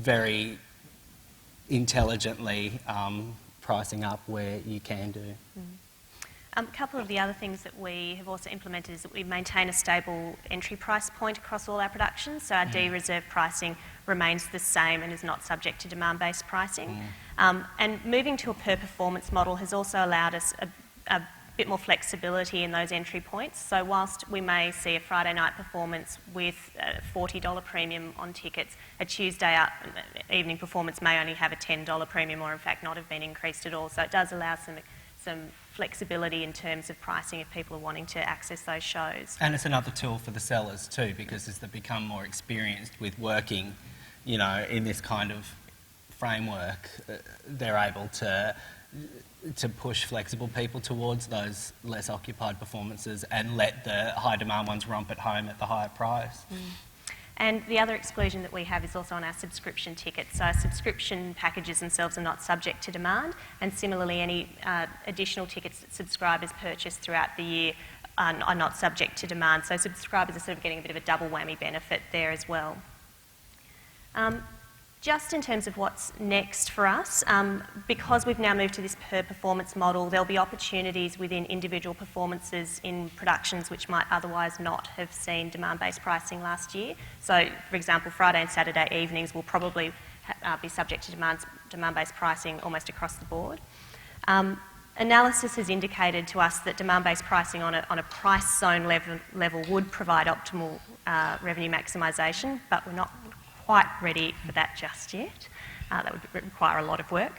very intelligently pricing up where you can do. A couple of the other things that we have also implemented is that we maintain a stable entry price point across all our productions. So our D-reserve pricing remains the same and is not subject to demand-based pricing. And moving to a per-performance model has also allowed us a bit more flexibility in those entry points. So whilst we may see a Friday night performance with a $40 premium on tickets, a Tuesday evening performance may only have a $10 premium or in fact not have been increased at all. So it does allow some flexibility in terms of pricing if people are wanting to access those shows. And it's another tool for the sellers too, because as they become more experienced with working, you know, in this kind of framework, they're able to push flexible people towards those less occupied performances and let the high demand ones romp at home at the higher price. And the other exclusion that we have is also on our subscription tickets. So our subscription packages themselves are not subject to demand, and similarly any additional tickets that subscribers purchase throughout the year are not subject to demand. So subscribers are sort of getting a bit of a double whammy benefit there as well. Just in terms of what's next for us, because we've now moved to this per-performance model, there'll be opportunities within individual performances in productions which might otherwise not have seen demand-based pricing last year. So, for example, Friday and Saturday evenings will probably be subject to demand-based pricing almost across the board. Analysis has indicated to us that demand-based pricing on a price zone level would provide optimal revenue maximisation, but we're not quite ready for that just yet. That would require a lot of work.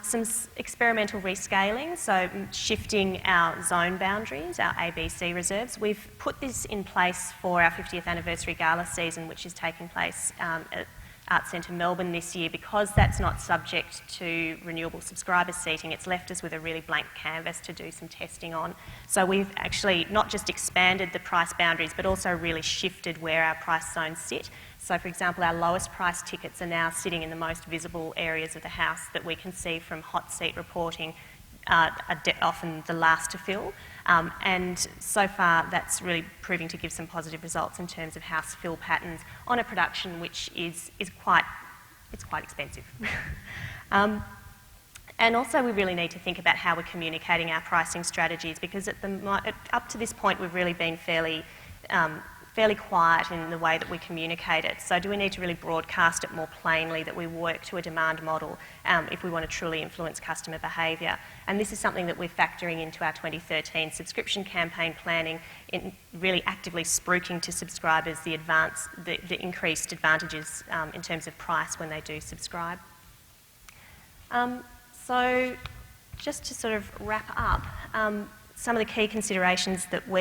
Some experimental rescaling, so shifting our zone boundaries, our ABC reserves. We've put this in place for our 50th anniversary gala season, which is taking place at Arts Centre Melbourne this year. Because that's not subject to renewable subscriber seating, it's left us with a really blank canvas to do some testing on. So we've actually not just expanded the price boundaries, but also really shifted where our price zones sit. So, for example, our lowest price tickets are now sitting in the most visible areas of the house that we can see from hot seat reporting, are often the last to fill. And so far, that's really proving to give some positive results in terms of house fill patterns on a production which is quite expensive. And also, we really need to think about how we're communicating our pricing strategies, because up to this point, we've really been fairly quiet in the way that we communicate it. So do we need to really broadcast it more plainly that we work to a demand model if we want to truly influence customer behaviour? And this is something that we're factoring into our 2013 subscription campaign planning, in really actively spruiking to subscribers the increased advantages in terms of price when they do subscribe. So just to sort of wrap up, some of the key considerations that we